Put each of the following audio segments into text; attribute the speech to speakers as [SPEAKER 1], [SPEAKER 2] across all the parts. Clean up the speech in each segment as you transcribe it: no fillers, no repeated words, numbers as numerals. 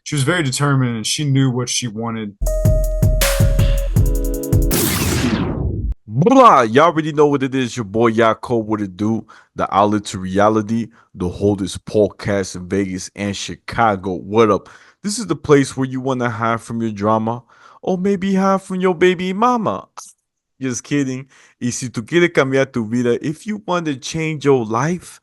[SPEAKER 1] she was very determined and she knew what she wanted.
[SPEAKER 2] Blah, y'all already know what it is. Your boy Yaakov, what it do? The outlet to reality, the holdest podcast in Vegas and Chicago. What up? This is the place where you want to hide from your drama or maybe hide from your baby mama. Just kidding. Y si tú quieres cambiar tu vida, if you want to change your life,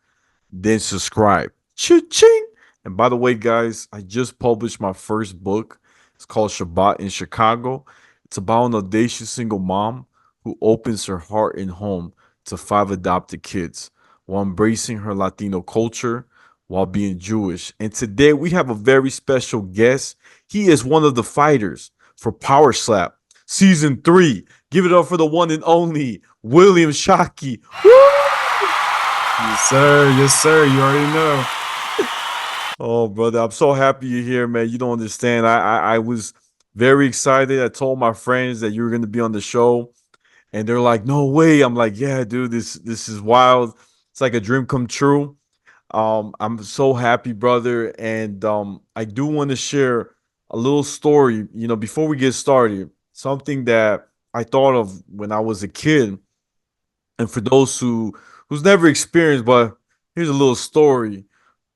[SPEAKER 2] then subscribe. Cha-ching! And by the way, guys, I just published my first book. It's called Shabbat in Chicago. It's about an audacious single mom who opens her heart and home to five adopted kids while embracing her Latino culture while being Jewish. And today we have a very special guest. He is one of the fighters for Powerslap Season 3. Give it up for the one and only William Shockey.
[SPEAKER 1] Yes, sir. Yes, sir. You already know.
[SPEAKER 2] Oh, brother, I'm so happy you're here, man. You don't understand. I was very excited. I told my friends that you were going to be on the show, and they're like, "No way!" I'm like, "Yeah, dude, this is wild. It's like a dream come true." I'm so happy, brother, and I do want to share a little story. Before we get started, something that I thought of when I was a kid, and for those who's never experienced, but here's a little story.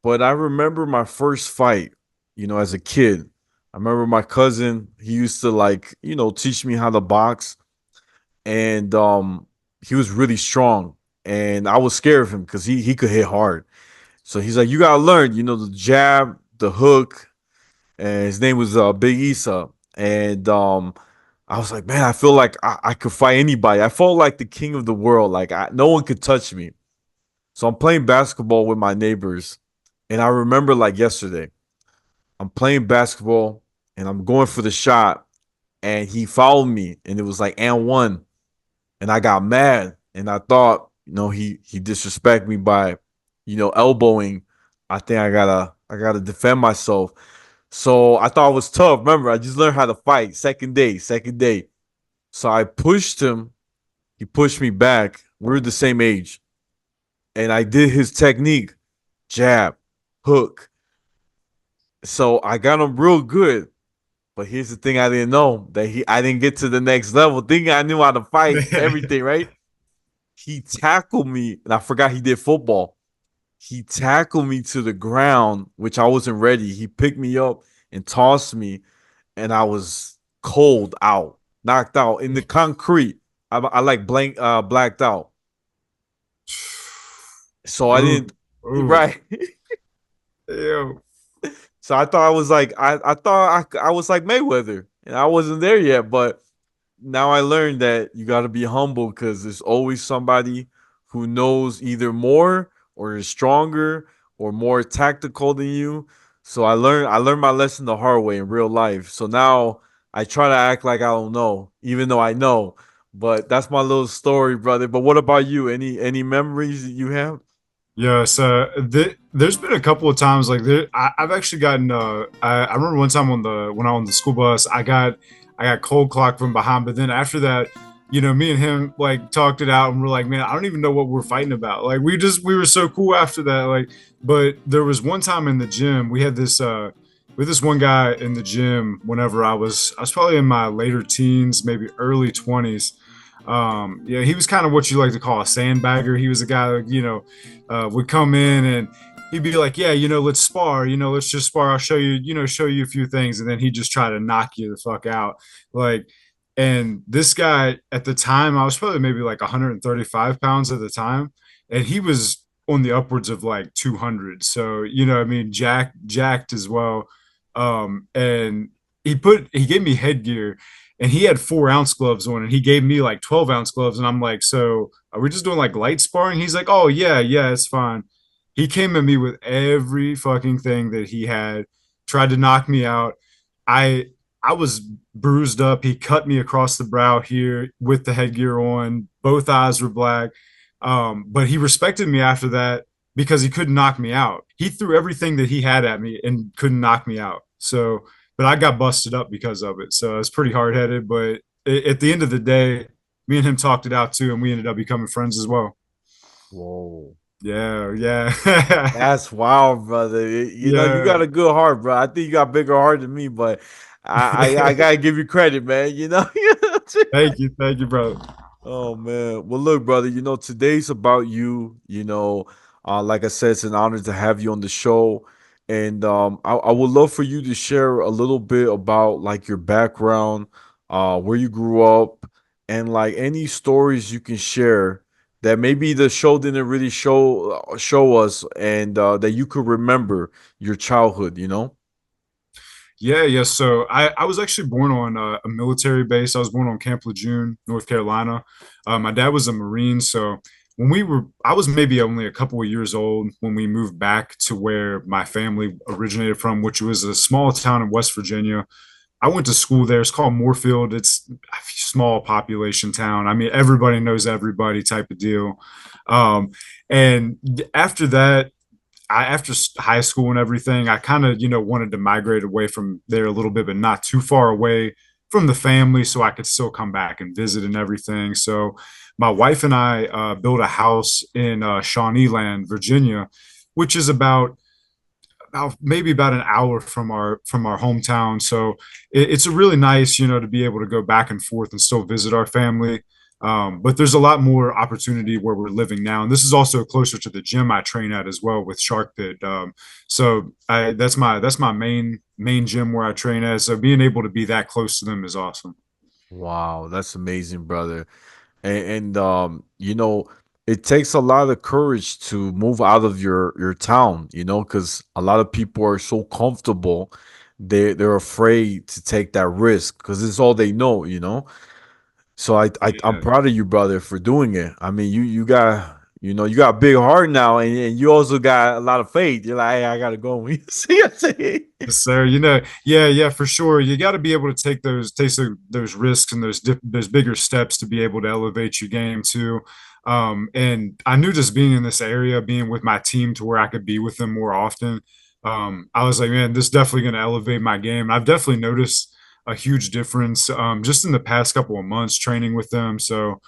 [SPEAKER 2] But I remember my first fight, as a kid. I remember my cousin, he used to like, teach me how to box. And he was really strong. And I was scared of him because he could hit hard. So he's like, you gotta learn, the jab, the hook. And his name was Big Issa. And I was like, man, I feel like I could fight anybody. I felt like the king of the world. Like no one could touch me. So I'm playing basketball with my neighbors. And I remember like yesterday, I'm playing basketball and I'm going for the shot. And he fouled me. And it was like and one. And I got mad. And I thought, he disrespected me by, elbowing. I think I gotta defend myself. So I thought it was tough. Remember, I just learned how to fight. Second day, second day. So I pushed him. He pushed me back. We're the same age. And I did his technique. Jab, hook. So I got him real good. But here's the thing I didn't know that I didn't get to the next level. Thinking I knew how to fight, everything, right? He tackled me, and I forgot he did football. He tackled me to the ground, which I wasn't ready. He picked me up and tossed me, and I was cold out, knocked out in the concrete. I like blacked out. So I
[SPEAKER 1] Ooh,
[SPEAKER 2] didn't
[SPEAKER 1] ooh.
[SPEAKER 2] right.
[SPEAKER 1] Ew.
[SPEAKER 2] So I thought I was like I thought I was like Mayweather, and I wasn't there yet. But now I learned that you got to be humble because there's always somebody who knows either more or is stronger or more tactical than you. So I learned my lesson the hard way in real life. So now I try to act like I don't know, even though I know. But that's my little story, brother. But what about you? Any memories that you have?
[SPEAKER 1] Yes, there's been a couple of times like I've actually gotten. I remember one time when I was on the school bus, I got cold clocked from behind. But then after that, me and him like talked it out, and we're like, man, I don't even know what we're fighting about. Like we were so cool after that. Like, but there was one time in the gym we had this with this one guy in the gym. Whenever I was probably in my later teens, maybe early 20s. Yeah, he was kind of what you like to call a sandbagger. He was a guy that, would come in and he'd be like, yeah, let's spar, let's just spar. I'll show you a few things. And then he'd just try to knock you the fuck out. Like, and this guy at the time, I was probably maybe like 135 pounds at the time. And he was on the upwards of like 200. So, I mean, jacked as well. And he gave me headgear and he had 4 ounce gloves on and he gave me like 12 ounce gloves and I'm like, so are we just doing like light sparring? He's like, oh yeah, it's fine. He came at me with every fucking thing that he had, tried to knock me out. I was bruised up. He cut me across the brow here with the headgear on. Both eyes were black. But he respected me after that because he couldn't knock me out. He threw everything that he had at me and couldn't knock me out. So but I got busted up because of it. So it's pretty hard headed. But at the end of the day, me and him talked it out too, and we ended up becoming friends as well.
[SPEAKER 2] Whoa.
[SPEAKER 1] Yeah, yeah,
[SPEAKER 2] That's wild, brother. You know, you
[SPEAKER 1] yeah.
[SPEAKER 2] got a good heart, bro. I think you got a bigger heart than me, but I gotta give you credit, man. You know, you know what I'm saying?
[SPEAKER 1] Thank you, brother.
[SPEAKER 2] Oh man. Well, look, brother, you know, today's about you. You know, like I said, it's an honor to have you on the show. And I would love for you to share a little bit about like your background, where you grew up, and like any stories you can share that maybe the show didn't really show us, and that you could remember your childhood, you know?
[SPEAKER 1] Yeah, yeah. So I was actually born on a military base. I was born on Camp Lejeune, North Carolina. My dad was a Marine, so I was maybe only a couple of years old when we moved back to where my family originated from, which was a small town in West Virginia. I went to school there. It's called Moorfield. It's a small population town. I mean, everybody knows everybody type of deal. Um, and after that, after high school and everything, I kind of, wanted to migrate away from there a little bit, but not too far away from the family so I could still come back and visit and everything. So my wife and I built a house in Shawneeland, Virginia, which is maybe about an hour from our hometown. So it's a really nice, to be able to go back and forth and still visit our family. But there's a lot more opportunity where we're living now, and this is also closer to the gym I train at as well with Shark Pit. That's my main gym where I train at. So being able to be that close to them is awesome.
[SPEAKER 2] Wow, that's amazing, brother. And you know, it takes a lot of courage to move out of your town, you know, because a lot of people are so comfortable, they're afraid to take that risk because it's all they know, you know. So I'm
[SPEAKER 1] Yeah.
[SPEAKER 2] proud of you, brother, for doing it. I mean, you got, you know, you got a big heart now, and you also got a lot of faith. You're like, hey, I gotta go. See what I'm saying?
[SPEAKER 1] Yes, sir. Yeah, for sure. You got to be able to take those risks and those bigger steps to be able to elevate your game too. And I knew just being in this area, being with my team to where I could be with them more often. I was like, man, this is definitely going to elevate my game. I've definitely noticed a huge difference just in the past couple of months training with them. So,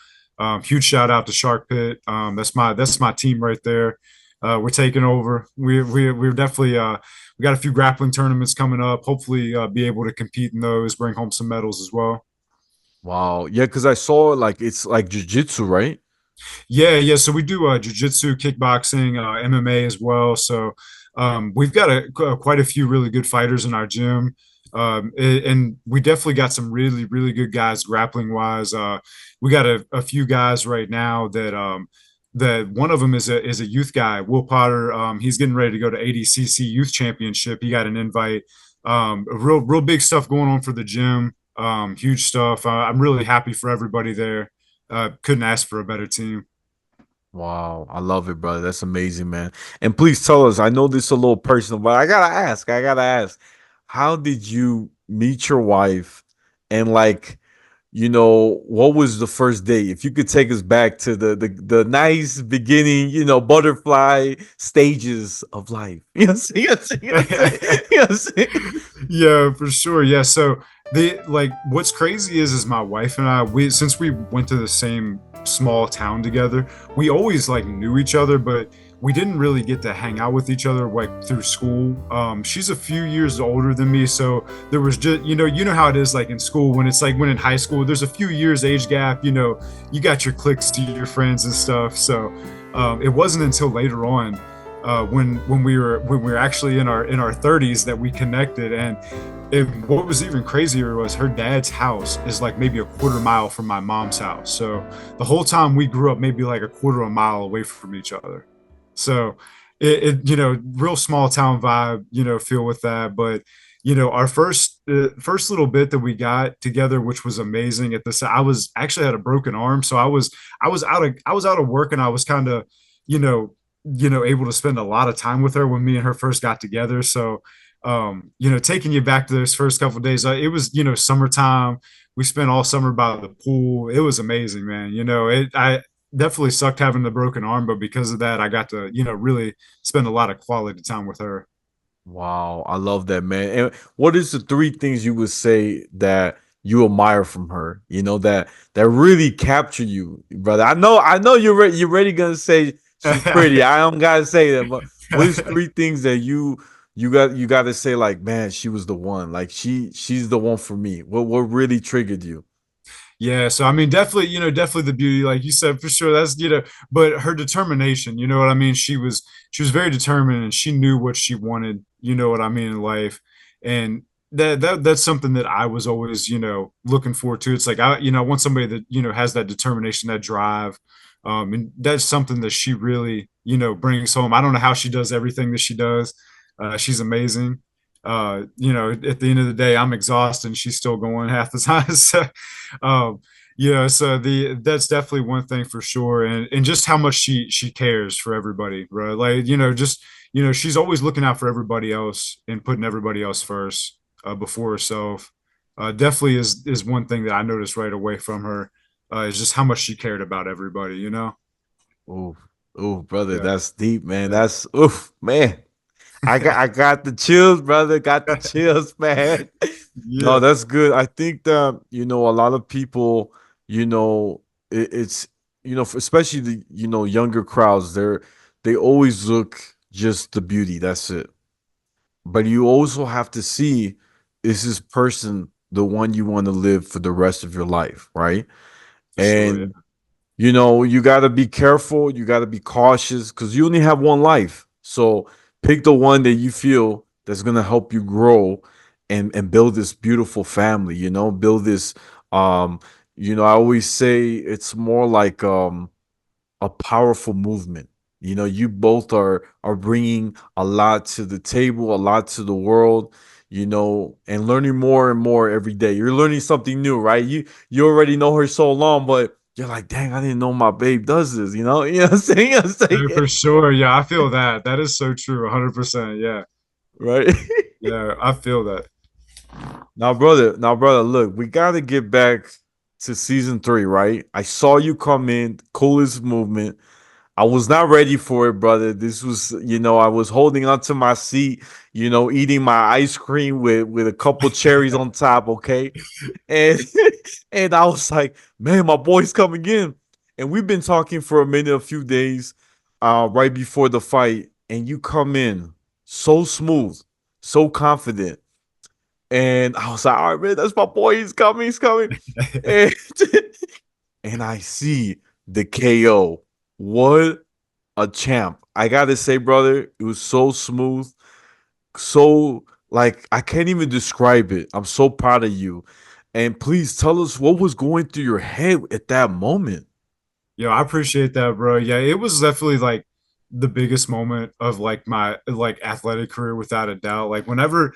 [SPEAKER 1] huge shout out to Shark Pit. That's my team right there. We're taking over. We're definitely we got a few grappling tournaments coming up. Hopefully, be able to compete in those, bring home some medals as well.
[SPEAKER 2] Wow, yeah, because I saw like it's like jujitsu, right?
[SPEAKER 1] Yeah, yeah. So we do jujitsu, kickboxing, MMA as well. So we've got quite a few really good fighters in our gym, and we definitely got some really really good guys grappling wise. We got a few guys right now that one of them is a youth guy, Will Potter. He's getting ready to go to ADCC Youth Championship. He got an invite. Real big stuff going on for the gym. Huge stuff. I'm really happy for everybody there. Couldn't ask for a better team.
[SPEAKER 2] Wow, I love it, brother. That's amazing, man. And please tell us. I know this is a little personal, but I gotta ask. I gotta ask. How did you meet your wife? And like, you know, what was the first date? If you could take us back to the nice beginning, you know, butterfly stages of life. You know what I'm saying? You know what I'm saying? You know what I'm saying?
[SPEAKER 1] Yeah, for sure. Yeah. So what's crazy is my wife and I, since we went to the same small town together, we always like knew each other, but we didn't really get to hang out with each other like through school. She's a few years older than me, so there was just you know how it is like in school when it's like when in high school there's a few years age gap. You got your cliques to your friends and stuff. So it wasn't until later on when we were actually in our 30s that we connected. And what was even crazier was her dad's house is like maybe a quarter mile from my mom's house. So the whole time we grew up maybe like a quarter of a mile away from each other. So real small town vibe, feel with that. But our first little bit that we got together, which was amazing. At this, I was actually had a broken arm, so I was out of work, and I was kind of you know able to spend a lot of time with her when me and her first got together. So taking you back to those first couple of days, it was summertime. We spent all summer by the pool. It was amazing, man. I definitely sucked having the broken arm, but because of that, I got to really spend a lot of quality time with her.
[SPEAKER 2] Wow, I love that, man. And what is the three things you would say that you admire from her? You know that really capture you, brother. I know you're ready gonna say she's pretty. I don't gotta say that, but what is three things that you got to say like, man, she was the one. Like she's the one for me. What really triggered you?
[SPEAKER 1] Yeah, so I mean, definitely, definitely the beauty, like you said, for sure. That's but her determination, you know what I mean. She was very determined, and she knew what she wanted. You know what I mean in life, and that's something that I was always, looking forward to. It's like I want somebody that has that determination, that drive, and that's something that she really, brings home. I don't know how she does everything that she does. She's amazing. At the end of the day, I'm exhausted, and she's still going half the time. So, um, so that's definitely one thing for sure, and just how much she cares for everybody, right? Like, just she's always looking out for everybody else and putting everybody else first, before herself. Definitely is one thing that I noticed right away from her, is just how much she cared about everybody.
[SPEAKER 2] Oh, oh, brother,
[SPEAKER 1] Yeah,
[SPEAKER 2] that's deep, man.
[SPEAKER 1] yeah,
[SPEAKER 2] That's oof, man. I got the chills, brother. Got the chills, man. No,
[SPEAKER 1] yeah,
[SPEAKER 2] that's good. I think that a lot of people, it's especially the younger crowds. They always look just the beauty. That's it. But you also have to see, is this person the one you want to live for the rest of your life, right?
[SPEAKER 1] for sure. Yeah,
[SPEAKER 2] And you got to be careful. You got to be cautious because you only have one life. So pick the one that you feel that's going to help you grow and build this beautiful family, build this. Um, I always say it's more like a powerful movement. You both are bringing a lot to the table, a lot to the world, and learning more and more every day. You're learning something new, right? You already know her so long, but you're like, dang, I didn't know my babe does this. You know what I'm saying? You know what I'm saying?
[SPEAKER 1] for sure. Yeah, I feel that. That is so true. 100%. Yeah,
[SPEAKER 2] Right.
[SPEAKER 1] yeah, I feel that.
[SPEAKER 2] Now brother, look, we gotta get back to season 3, right? I saw you come in, coolest movement. I was not ready for it, brother. This was, I was holding onto my seat, eating my ice cream with a couple cherries on top, okay? And and I was like, man, my boy's coming in. And we've been talking for a minute, a few days, right before the fight, and you come in so smooth, so confident. And I was like, all right, man, that's my boy. He's coming, he's coming. And, and I see the KO. What a champ. I gotta say, brother, it was so smooth, so like I can't even describe it. I'm so proud of you. And please tell us what was going through your head at that moment.
[SPEAKER 1] Yo, I appreciate that, bro. Yeah, it was definitely like the biggest moment of like my like athletic career, without a doubt. Like whenever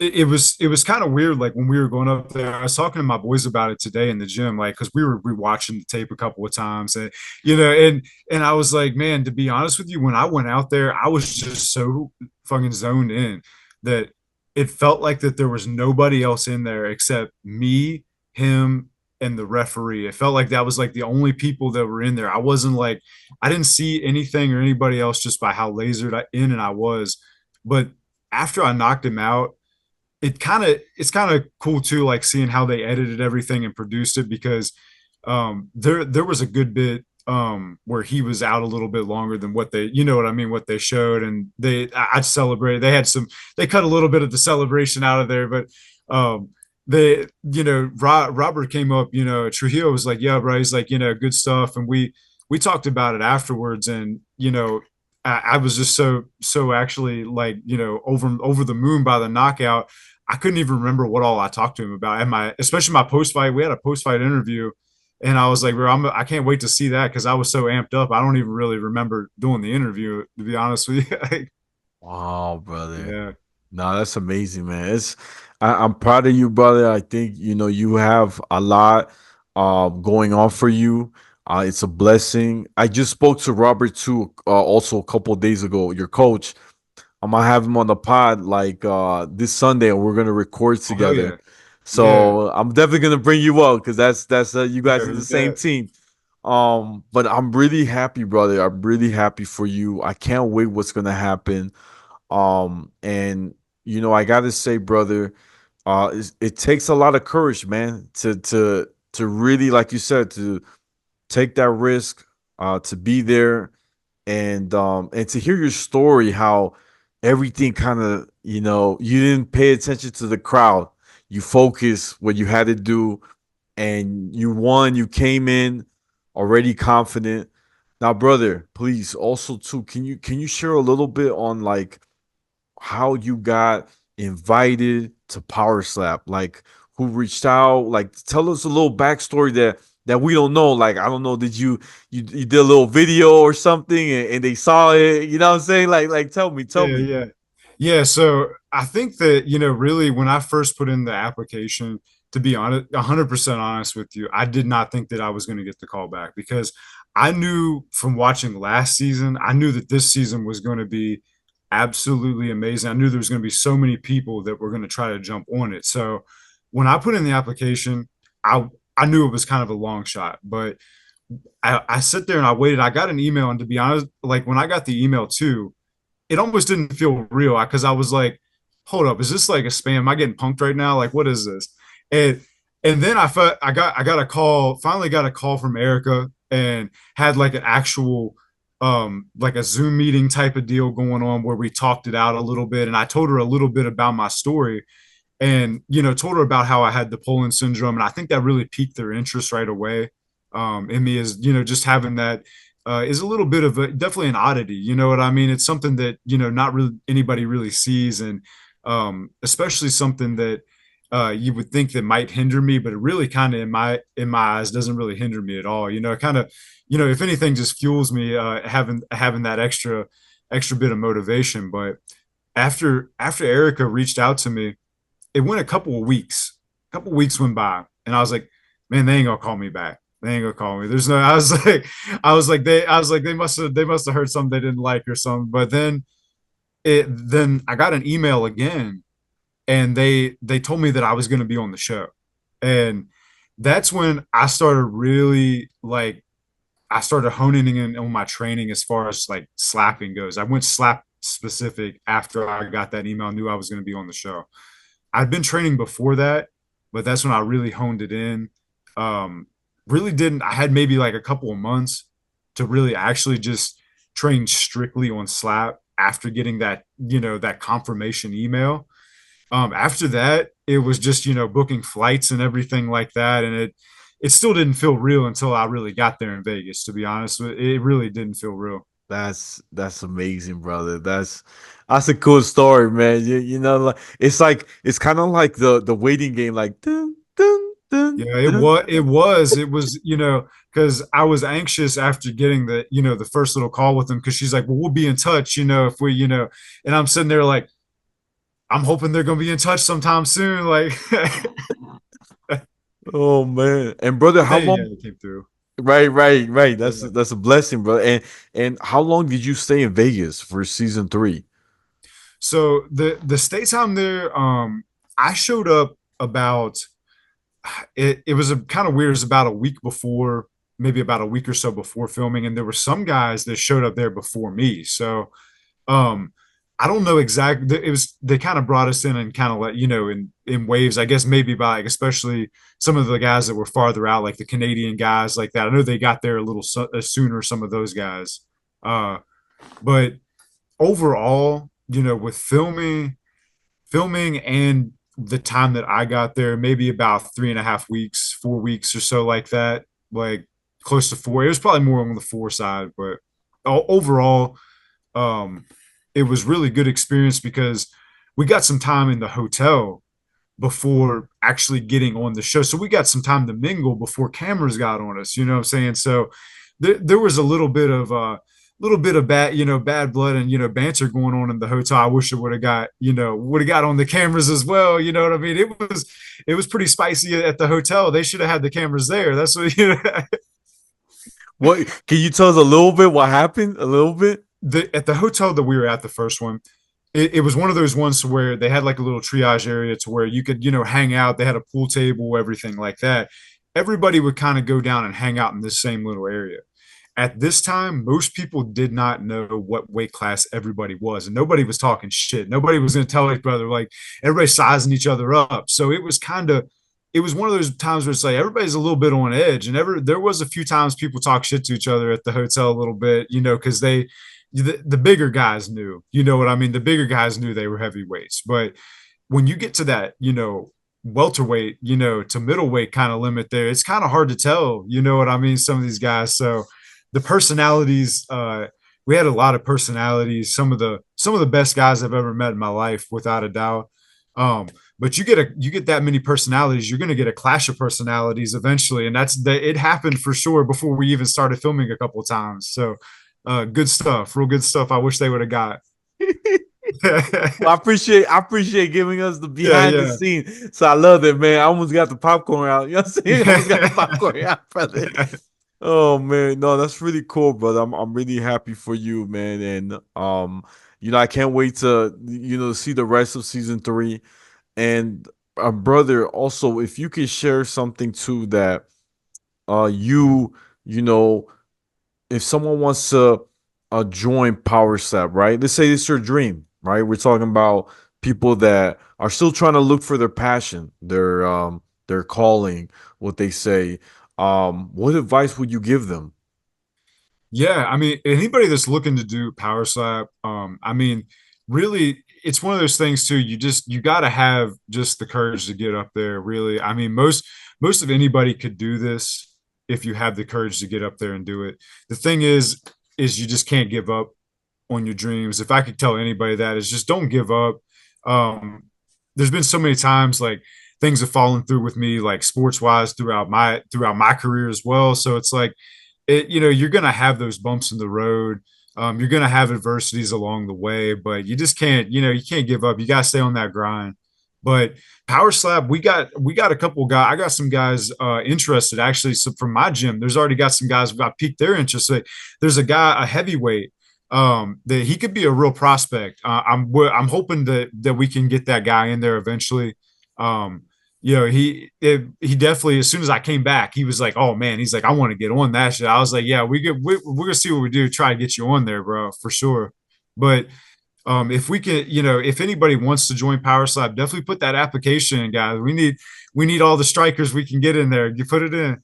[SPEAKER 1] it was kind of weird. Like when we were going up there, I was talking to my boys about it today in the gym, like because we were rewatching the tape a couple of times, and and I was like, man, to be honest with you, when I went out there, I was just so fucking zoned in that it felt like that there was nobody else in there except me, him, and the referee. It felt like that was like the only people that were in there. I wasn't like, I didn't see anything or anybody else just by how lasered in and I was. But after I knocked him out, it's kind of cool too, like seeing how they edited everything and produced it, because there was a good bit where he was out a little bit longer than what they, you know what I mean, what they showed, and I celebrated. They cut a little bit of the celebration out of there, but they, Robert came up, Trujillo was like, yeah, bro, he's like, good stuff, and we talked about it afterwards, and I was just so actually, like, over the moon by the knockout. I couldn't even remember what all I talked to him about. And especially my post fight, we had a post fight interview, and I was like, bro, I can't wait to see that, because I was so amped up. I don't even really remember doing the interview, to be honest with you.
[SPEAKER 2] Wow, brother.
[SPEAKER 1] Yeah.
[SPEAKER 2] No, that's amazing, man. I'm proud of you, brother. I think you have a lot going on for you. It's a blessing. I just spoke to Robert too, also a couple of days ago, your coach. I'm gonna have him on the pod like this Sunday, and we're gonna record
[SPEAKER 1] Oh, hell
[SPEAKER 2] together.
[SPEAKER 1] yeah. Yeah.
[SPEAKER 2] So I'm definitely gonna bring you up because that's you guys are the same
[SPEAKER 1] Yeah.
[SPEAKER 2] team. But I'm really happy, brother. I'm really happy for you. I can't wait what's gonna happen. And I gotta say, brother, it takes a lot of courage, man, to really, like you said, to take that risk, to be there. and to hear your story, how everything kind of, you didn't pay attention to the crowd. You focus what you had to do, and you won. You came in already confident. Now, brother, please also too, can you share a little bit on like how you got invited to Powerslap? Like, who reached out? Like, tell us a little backstory that we don't know. Like, I don't know, did you did a little video or something, and they saw it? You know what I'm saying? Like, tell
[SPEAKER 1] Yeah,
[SPEAKER 2] me.
[SPEAKER 1] yeah. Yeah, so I think that, really when I first put in the application, to be honest, 100% honest with you, I did not think that I was going to get the call back because I knew from watching last season, I knew that this season was going to be absolutely amazing. I knew there was going to be so many people that were going to try to jump on it. So when I put in the application, I knew it was kind of a long shot, but I sit there and I waited. I got an email, and to be honest, like when I got the email too, it almost didn't feel real because I was like, hold up, is this like a spam? Am I getting punked right now? Like, what is this? And and then I got a call, finally got a call from Erica and had like an actual like a Zoom meeting type of deal going on where we talked it out a little bit. And I told her a little bit about my story and told her about how I had the Poland syndrome, and I think that really piqued their interest right away in me, as just having that is a little bit of definitely an oddity. You know what I mean? It's something that not really anybody really sees, and especially something that you would think that might hinder me, but it really kind of in my eyes doesn't really hinder me at all. It kind of if anything just fuels me having that extra bit of motivation. But after Erica reached out to me, it went a couple of weeks. A couple of weeks went by, and I was like, man, they ain't gonna call me back. They ain't gonna call me. There's no. I was like, they must have heard something they didn't like or something. But then I got an email again, and they told me that I was gonna be on the show, and that's when I started really like I started honing in on my training as far as like slapping goes. I went slap specific after I got that email. I knew I was going to be on the show. I'd been training before that, but that's when I really honed it in. Really didn't. I had maybe like a couple of months to really actually just train strictly on slap after getting that confirmation email. After that, it was just booking flights and everything like that, and it still didn't feel real until I really got there in Vegas. To be honest, it really didn't feel real.
[SPEAKER 2] That's amazing, brother. That's a cool story, man. Like, it's kind of like the waiting game, like dun dun dun
[SPEAKER 1] Yeah, it
[SPEAKER 2] dun.
[SPEAKER 1] was. It was. Because I was anxious after getting the first little call with them. Because she's like, "Well, we'll be in touch. If we, and I'm sitting there like, I'm hoping they're gonna be in touch sometime soon. Like,
[SPEAKER 2] Oh man. And brother,
[SPEAKER 1] but
[SPEAKER 2] how
[SPEAKER 1] they yeah,
[SPEAKER 2] long?
[SPEAKER 1] they came through.
[SPEAKER 2] Right. That's
[SPEAKER 1] Yeah.
[SPEAKER 2] that's a blessing, bro. And how long did you stay in Vegas for season 3?
[SPEAKER 1] So the stay time there, I showed up about it was a kind of weird. It was about a week before, maybe about a week or so before filming, and there were some guys that showed up there before me. So um I don't know exactly. It was they kind of brought us in and kind of let in waves. I guess maybe by like, especially some of the guys that were farther out, like the Canadian guys like that. I know they got there a little sooner. Some of those guys, uh, but overall, with filming and the time that I got there, maybe about 3.5 weeks, 4 weeks or so, like that, like close to four. It was probably more on the four side, but overall, um, it was really good experience because we got some time in the hotel before actually getting on the show. So we got some time to mingle before cameras got on us. You know what I'm saying? So there was a little bit of bad blood and banter going on in the hotel. I wish it would have got on the cameras as well. You know what I mean? It was pretty spicy at the hotel. They should have had the cameras there. That's what
[SPEAKER 2] What can you tell us a little bit what happened? A little bit?
[SPEAKER 1] at the hotel that we were at, the first one. It was one of those ones where they had like a little triage area to where you could hang out. They had a pool table, everything like that. Everybody would kind of go down and hang out in this same little area. At this time, most people did not know what weight class everybody was, and nobody was talking shit. Nobody was going to tell each other, like everybody sizing each other up. So it was kind of it was one of those times where it's like everybody's a little bit on edge, and there was a few times people talk shit to each other at the hotel a little bit, because the bigger guys knew, you know what I mean? The bigger guys knew they were heavyweights, but when you get to that, welterweight, to middleweight kind of limit there, it's kind of hard to tell, you know what I mean? Some of these guys. So the personalities, we had a lot of personalities, some of the best guys I've ever met in my life, without a doubt. But you get that many personalities, you're gonna get a clash of personalities eventually. And it happened for sure before we even started filming a couple of times. So good stuff, real good stuff. I wish they would have got.
[SPEAKER 2] Well, I appreciate giving us the
[SPEAKER 1] Yeah,
[SPEAKER 2] behind the
[SPEAKER 1] yeah.
[SPEAKER 2] scene. So I love it, man. I almost got the popcorn out. You know what I'm saying? I almost got the popcorn out, brother. Oh man, no, that's really cool, brother. I'm really happy for you, man. And I can't wait to see the rest of season 3. And brother, also if you could share something too that you know if someone wants to join Powerslap, right? Let's say it's your dream, right? We're talking about people that are still trying to look for their passion, their calling, what they say. What advice would you give them?
[SPEAKER 1] Yeah, I mean, anybody that's looking to do power slap, I mean, really, it's one of those things too. You got to have just the courage to get up there. Really, I mean, most of anybody could do this if you have the courage to get up there and do it. The thing is you just can't give up on your dreams. If I could tell anybody that, is just don't give up. There's been so many times like things have fallen through with me, like sports wise, throughout my career as well. So it's like you're going to have those bumps in the road. You're going to have adversities along the way, but you just can't, you can't give up. You got to stay on that grind. But power slap, we got a couple guys. I got some guys interested actually. So from my gym, there's already got some guys who got piqued their interest. Like, there's a heavyweight that he could be a real prospect. I'm hoping that we can get that guy in there eventually. Um, he definitely, as soon as I came back, he was like, "Oh man," he's like, "I want to get on that shit." I was like, "Yeah, we're gonna see what we do. Try to get you on there, bro, for sure." But if we can, if anybody wants to join Power Slap, definitely put that application in, guys. We need all the strikers we can get in there. You put it in.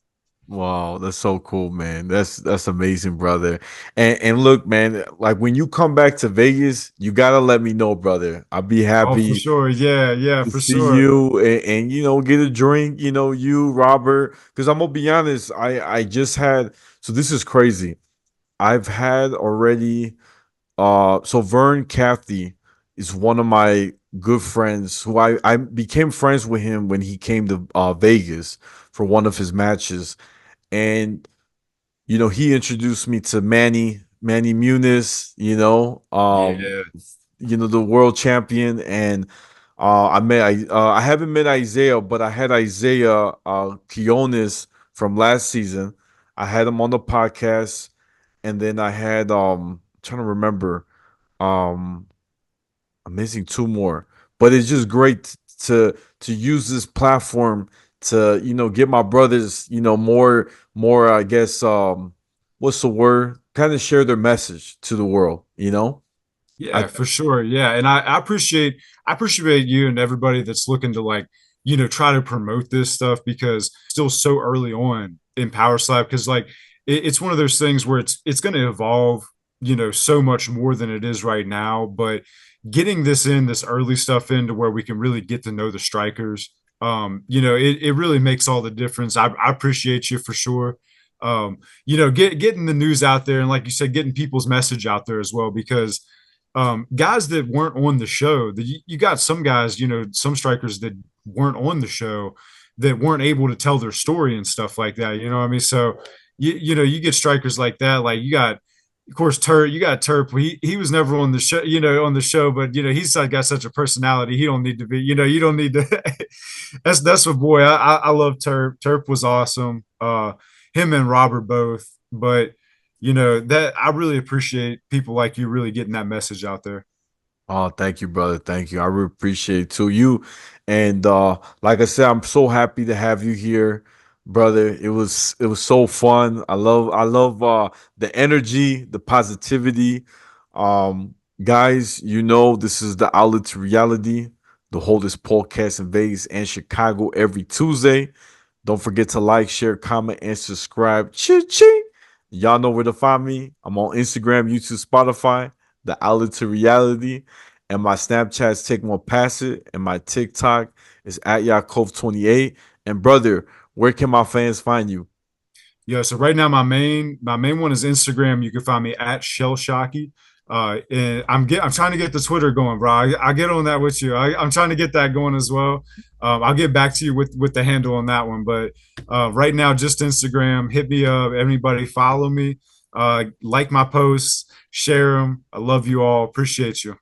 [SPEAKER 2] Wow, that's so cool, man. That's amazing, brother. And look, man, like when you come back to Vegas, you gotta let me know, brother. I'll be
[SPEAKER 1] Oh, for
[SPEAKER 2] happy
[SPEAKER 1] sure. Yeah, yeah,
[SPEAKER 2] to
[SPEAKER 1] for
[SPEAKER 2] see
[SPEAKER 1] sure.
[SPEAKER 2] you and get a drink, you, Robert. Because I'm gonna be honest, I just had so this is crazy. I've had already so Vern Cathy is one of my good friends who I became friends with him when he came to Vegas for one of his matches. And he introduced me to Manny Muniz,
[SPEAKER 1] Yeah,
[SPEAKER 2] the world champion. And I haven't met Isaiah, but I had Isaiah Quiones from last season. I had him on the podcast, and then I had trying to remember, um I'm missing two more. But it's just great to use this platform to get my brothers more, I guess, what's the word, kind of share their message to the world. I
[SPEAKER 1] yeah, for sure. Yeah, and I appreciate you and everybody that's looking to, like, try to promote this stuff, because still so early on in Power Slap, because like it's one of those things where it's going to evolve, so much more than it is right now. But getting this early stuff into where we can really get to know the strikers, it really makes all the difference. I appreciate you for sure. Getting the news out there, and like you said, getting people's message out there as well, because guys that weren't on the show, you got some guys, some strikers that weren't on the show, that weren't able to tell their story and stuff like that. You know what I mean? So you get strikers like that. Like, you got, of course, Turp. You got Turp. He was never on the show, but he's like got such a personality. He don't need to be. You don't need to. That's what, boy. I love Turp. Turp was awesome. Him and Robert both. But that I really appreciate people like you really getting that message out there.
[SPEAKER 2] Oh, thank you, brother. Thank you. I really appreciate it too. You and like I said, I'm so happy to have you here, brother. It was so fun. I love the energy, the positivity. Guys, this is the outlet to reality. the holdest podcast in Vegas and Chicago every Tuesday. Don't forget to like, share, comment, and subscribe. Ching. Y'all know where to find me. I'm on Instagram, YouTube, Spotify, the outlet to reality. And my Snapchat's Take One Pass It. And my TikTok is at Yaakov28. And brother, where can my fans find you?
[SPEAKER 1] Yeah, so right now my main one is Instagram. You can find me at shellshockey. And I'm trying to get the Twitter going, bro. I get on that with you. I'm trying to get that going as well. I'll get back to you with the handle on that one, but right now just Instagram. Hit me up. Everybody follow me. Like my posts, share them. I love you all. Appreciate you.